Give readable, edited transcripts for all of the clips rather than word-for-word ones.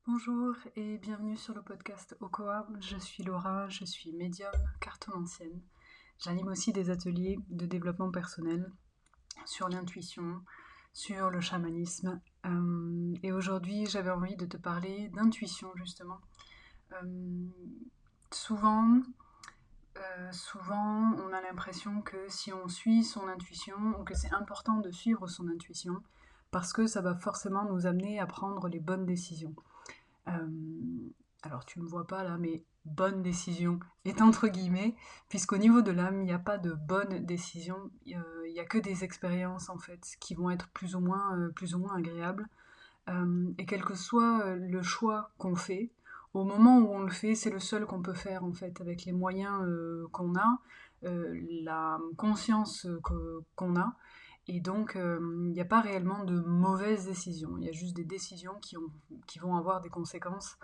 Bonjour et bienvenue sur le podcast Okoa. Je suis Laura, je suis médium cartomancienne. J'anime aussi des ateliers de développement personnel sur l'intuition, sur le chamanisme. Et aujourd'hui, j'avais envie de te parler d'intuition justement. Euh, souvent, souvent, on a l'impression que si on suit son intuition, ou que c'est important de suivre son intuition, parce que ça va forcément nous amener à prendre les bonnes décisions. Euh, alors tu me vois pas là, mais bonne décision est entre guillemets, puisqu'au niveau de l'âme, il n'y a pas de bonne décision, il n'y a que des expériences en fait qui vont être plus ou moins agréables. Et quel que soit le choix qu'on fait, au moment où on le fait, c'est le seul qu'on peut faire en fait, avec les moyens qu'on a, la conscience qu'on a. Et donc, il n'y a pas réellement de mauvaises décisions. Il y a juste des décisions qui vont avoir des conséquences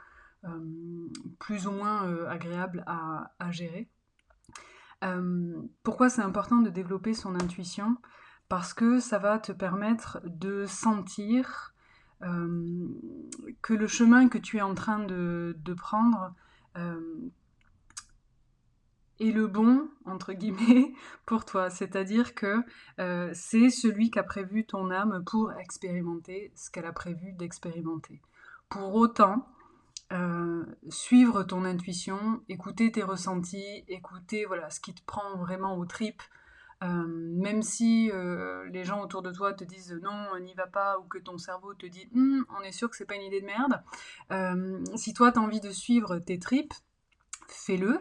plus ou moins agréables à gérer. Pourquoi c'est important de développer son intuition? Parce que ça va te permettre de sentir euh, que le chemin que tu es en train de prendre euh, est le bon, entre guillemets, pour toi. C'est-à-dire que c'est celui qu'a prévu ton âme pour expérimenter ce qu'elle a prévu d'expérimenter. Pour autant, suivre ton intuition, écouter tes ressentis, écouter voilà, ce qui te prend vraiment aux tripes, même si les gens autour de toi te disent non, n'y va pas, ou que ton cerveau te dit on est sûr que c'est pas une idée de merde, si toi tu as envie de suivre tes tripes, fais-le.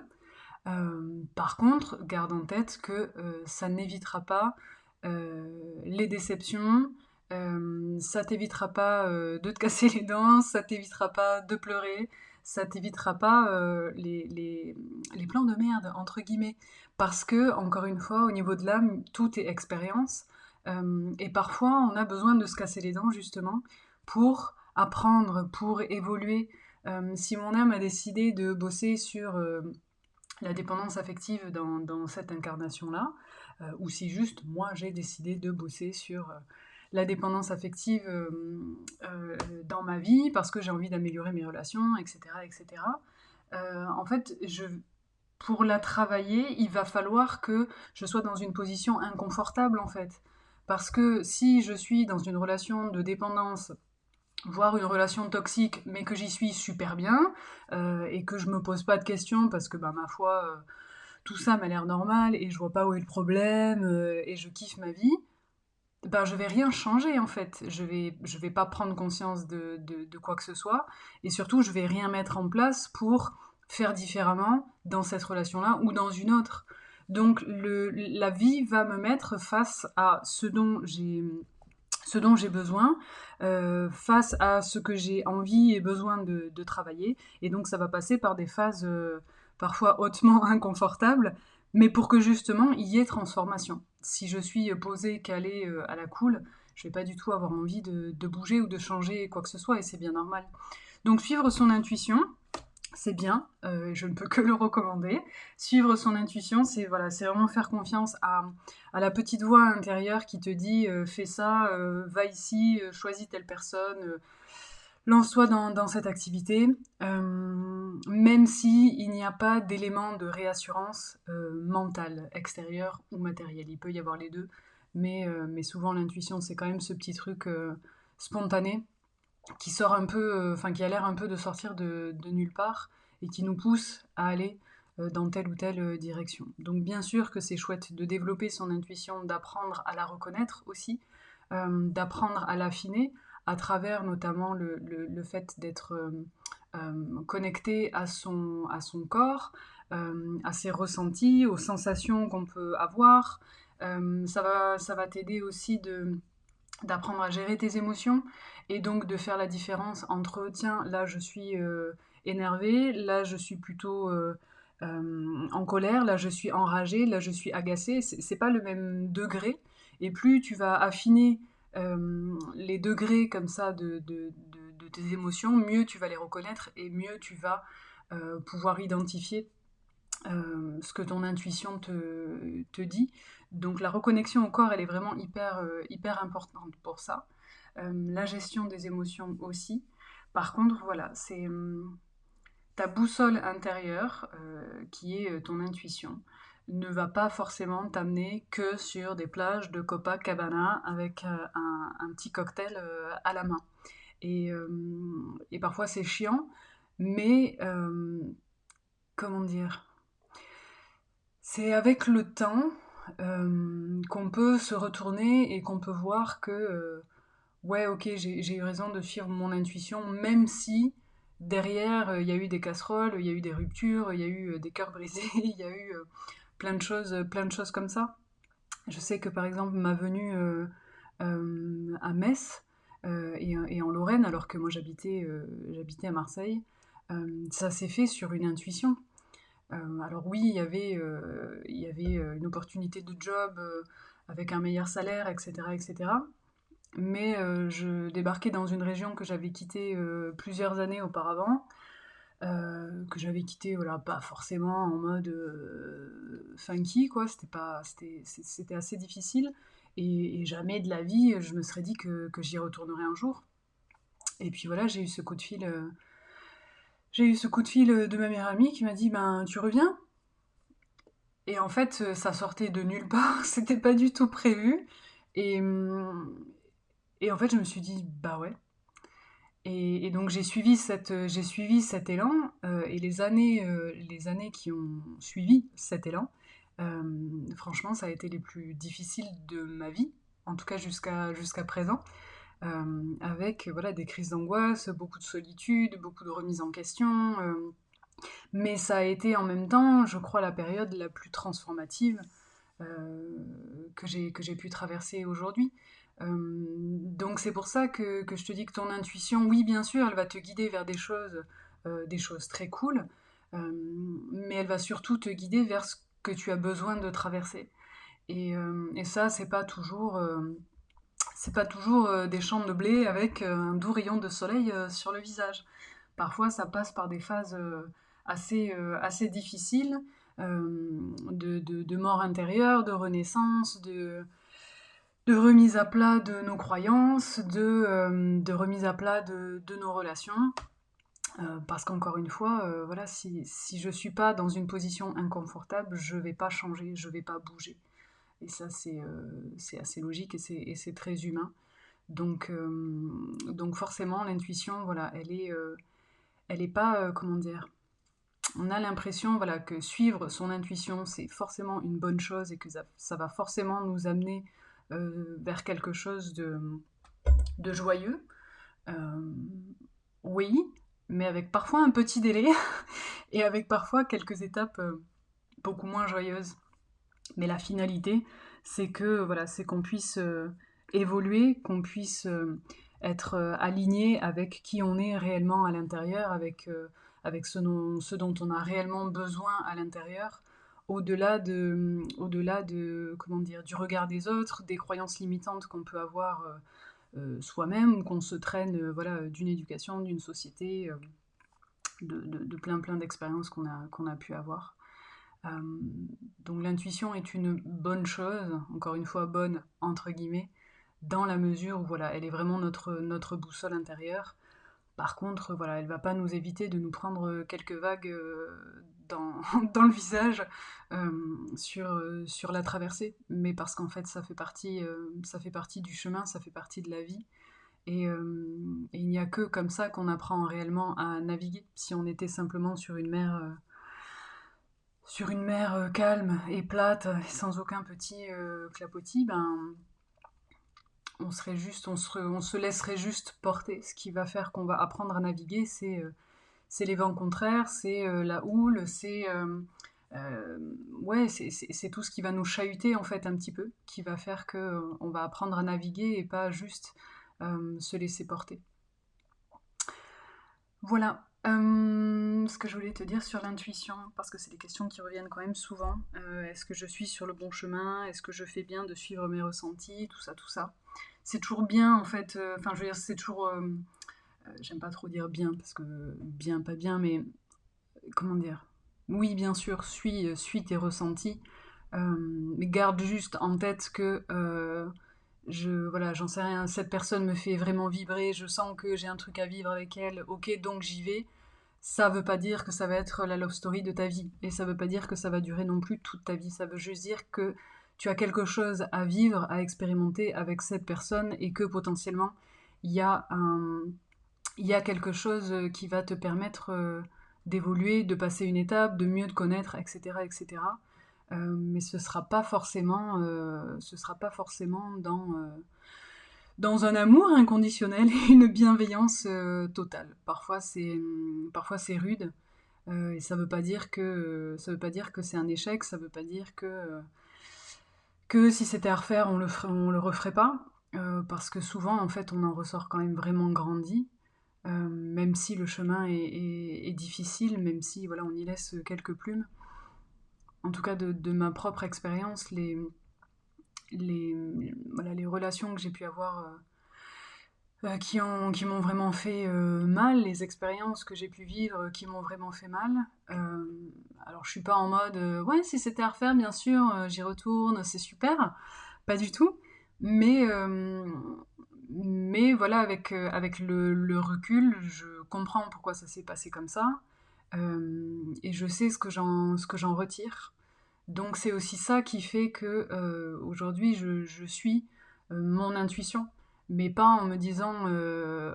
Par contre, garde en tête que ça n'évitera pas les déceptions, ça t'évitera pas de te casser les dents, ça t'évitera pas de pleurer, ça t'évitera pas les plans de merde, entre guillemets. Parce que, encore une fois, au niveau de l'âme, tout est expérience. Et parfois, on a besoin de se casser les dents, justement, pour apprendre, pour évoluer. Si mon âme a décidé de bosser sur la dépendance affective dans cette incarnation-là, ou si juste moi j'ai décidé de bosser sur la dépendance affective dans ma vie parce que j'ai envie d'améliorer mes relations, etc. etc. En fait, pour la travailler, il va falloir que je sois dans une position inconfortable en fait. Parce que si je suis dans une relation de dépendance voire une relation toxique, mais que j'y suis super bien, et que je me pose pas de questions parce que, bah, ma foi, tout ça m'a l'air normal et je vois pas où est le problème et je kiffe ma vie, bah, je vais rien changer en fait. Je vais pas prendre conscience de quoi que ce soit et surtout, je vais rien mettre en place pour faire différemment dans cette relation-là ou dans une autre. Donc, la vie va me mettre face à ce dont j'ai besoin face à ce que j'ai envie et besoin de travailler. Et donc ça va passer par des phases parfois hautement inconfortables, mais pour que justement il y ait transformation. Si je suis posée, calée à la cool, je vais pas du tout avoir envie de bouger ou de changer quoi que ce soit, et c'est bien normal. Donc suivre son intuition, c'est bien, je ne peux que le recommander. Suivre son intuition, c'est voilà, c'est vraiment faire confiance à la petite voix intérieure qui te dit fais ça, va ici, choisis telle personne, lance-toi dans cette activité, même si il n'y a pas d'élément de réassurance mentale, extérieure ou matérielle. Il peut y avoir les deux, mais souvent l'intuition c'est quand même ce petit truc spontané qui sort un peu, enfin qui a l'air un peu de sortir de nulle part et qui nous pousse à aller dans telle ou telle direction. Donc bien sûr que c'est chouette de développer son intuition, d'apprendre à la reconnaître aussi, d'apprendre à l'affiner à travers notamment le fait d'être connecté à son corps, à ses ressentis, aux sensations qu'on peut avoir. Ça va t'aider aussi d'apprendre à gérer tes émotions et donc de faire la différence entre tiens là je suis énervée, là je suis plutôt en colère, là je suis enragée, là je suis agacée, c'est pas le même degré et plus tu vas affiner les degrés comme ça de tes émotions, mieux tu vas les reconnaître et mieux tu vas pouvoir identifier ce que ton intuition te dit. Donc la reconnexion au corps, elle est vraiment hyper importante pour ça. La gestion des émotions aussi, Par contre, voilà, c'est ta boussole intérieure, qui est ton intuition, ne va pas forcément t'amener que sur des plages de Copacabana avec un petit cocktail à la main. Et parfois c'est chiant, mais comment dire, c'est avec le temps qu'on peut se retourner et qu'on peut voir que ouais, ok, j'ai eu raison de suivre mon intuition, même si derrière il y a eu des casseroles, il y a eu des ruptures, il y a eu des cœurs brisés, il y a eu plein de choses comme ça. Je sais que par exemple ma venue à Metz et en Lorraine, alors que moi j'habitais à Marseille, ça s'est fait sur une intuition. Alors oui, il y avait une opportunité de job avec un meilleur salaire, etc., etc. Mais je débarquais dans une région que j'avais quittée plusieurs années auparavant, que j'avais quittée voilà, pas forcément en mode funky, quoi. C'était assez difficile. Et jamais de la vie, je me serais dit que j'y retournerais un jour. Et puis voilà, j'ai eu ce coup de fil de ma meilleure amie qui m'a dit, ben tu reviens? Et en fait, ça sortait de nulle part, c'était pas du tout prévu. Et, et en fait, je me suis dit, bah ouais. Et donc j'ai suivi cet élan et les années qui ont suivi cet élan, franchement, ça a été les plus difficiles de ma vie, en tout cas jusqu'à présent, avec voilà, des crises d'angoisse, beaucoup de solitude, beaucoup de remise en question. Mais ça a été en même temps, je crois, la période la plus transformative que j'ai pu traverser aujourd'hui. Donc c'est pour ça que je te dis que ton intuition, oui bien sûr, elle va te guider vers des choses très cool, mais elle va surtout te guider vers ce que tu as besoin de traverser. Et ça, c'est pas toujours des champs de blé avec un doux rayon de soleil sur le visage. Parfois, ça passe par des phases assez difficiles, de mort intérieure, de renaissance, de remise à plat de nos croyances, de remise à plat de nos relations. Parce qu'encore une fois, voilà, si je ne suis pas dans une position inconfortable, je ne vais pas changer, je ne vais pas bouger. Et ça, c'est assez logique et c'est très humain. Donc forcément, l'intuition, voilà, elle est pas, comment dire, on a l'impression voilà, que suivre son intuition, c'est forcément une bonne chose et que ça va forcément nous amener vers quelque chose de joyeux. Euh, oui, mais avec parfois un petit délai et avec parfois quelques étapes beaucoup moins joyeuses. Mais la finalité, c'est que voilà, c'est qu'on puisse évoluer, qu'on puisse être aligné avec qui on est réellement à l'intérieur, avec ce dont on a réellement besoin à l'intérieur, au-delà de comment dire, du regard des autres, des croyances limitantes qu'on peut avoir soi-même ou qu'on se traîne voilà, d'une éducation, d'une société, de plein d'expériences qu'on a pu avoir. Euh, donc l'intuition est une bonne chose, encore une fois bonne entre guillemets, dans la mesure où voilà, elle est vraiment notre boussole intérieure. Par contre, voilà, elle va pas nous éviter de nous prendre quelques vagues dans, dans le visage sur la traversée, mais parce qu'en fait ça fait partie du chemin, ça fait partie de la vie. Et il n'y a que comme ça qu'on apprend réellement à naviguer. Si on était simplement sur une mer calme et plate, sans aucun petit clapotis, ben, on se laisserait juste porter. Ce qui va faire qu'on va apprendre à naviguer, c'est les vents contraires, c'est la houle, ouais, c'est tout ce qui va nous chahuter en fait un petit peu, qui va faire que on va apprendre à naviguer et pas juste se laisser porter. Voilà. Ce que je voulais te dire sur l'intuition, parce que c'est des questions qui reviennent quand même souvent. Est-ce que je suis sur le bon chemin? Est-ce que je fais bien de suivre mes ressentis? Tout ça, tout ça. C'est toujours bien en fait. Enfin, je veux dire, c'est toujours. J'aime pas trop dire bien, parce que bien, pas bien, mais comment dire? Oui, bien sûr, suis tes ressentis, mais garde juste en tête que voilà, j'en sais rien, cette personne me fait vraiment vibrer, je sens que j'ai un truc à vivre avec elle, ok, donc j'y vais. Ça veut pas dire que ça va être la love story de ta vie. Et ça veut pas dire que ça va durer non plus toute ta vie. Ça veut juste dire que tu as quelque chose à vivre, à expérimenter avec cette personne et que potentiellement, il y a il y a quelque chose qui va te permettre d'évoluer, de passer une étape, de mieux te connaître, etc., etc. Mais ce sera pas forcément dans un amour inconditionnel et une bienveillance totale. Parfois c'est rude et ça veut pas dire que c'est un échec, ça veut pas dire que si c'était à refaire on le referait pas parce que souvent en fait on en ressort quand même vraiment grandi. Même si le chemin est difficile, même si voilà, on y laisse quelques plumes. En tout cas, de ma propre expérience, voilà, les relations que j'ai pu avoir qui m'ont vraiment fait mal, les expériences que j'ai pu vivre qui m'ont vraiment fait mal. Euh, alors, je suis pas en mode ouais, si c'était à refaire, bien sûr, j'y retourne, c'est super. Pas du tout. Mais, euh, mais voilà, avec le recul, je comprends pourquoi ça s'est passé comme ça. Et je sais ce que j'en retire. Donc c'est aussi ça qui fait que aujourd'hui je suis mon intuition, mais pas en me disant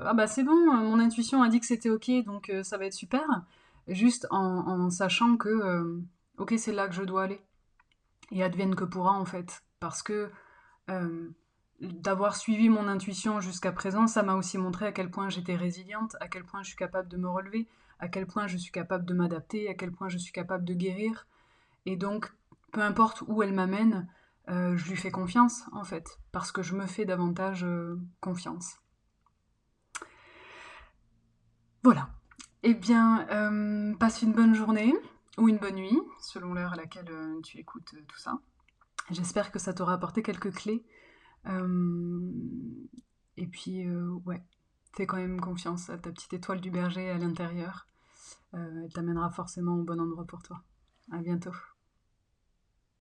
ah bah c'est bon, mon intuition a dit que c'était ok, donc ça va être super. Juste en sachant que ok c'est là que je dois aller et advienne que pourra en fait, parce que euh, d'avoir suivi mon intuition jusqu'à présent, ça m'a aussi montré à quel point j'étais résiliente, à quel point je suis capable de me relever, à quel point je suis capable de m'adapter, à quel point je suis capable de guérir. Et donc, peu importe où elle m'amène, je lui fais confiance, en fait, parce que je me fais davantage confiance. Voilà. Eh bien, passe une bonne journée, ou une bonne nuit, selon l'heure à laquelle tu écoutes tout ça. J'espère que ça t'aura apporté quelques clés. Euh, et puis, ouais, fais quand même confiance à ta petite étoile du berger à l'intérieur. Elle t'amènera forcément au bon endroit pour toi. À bientôt.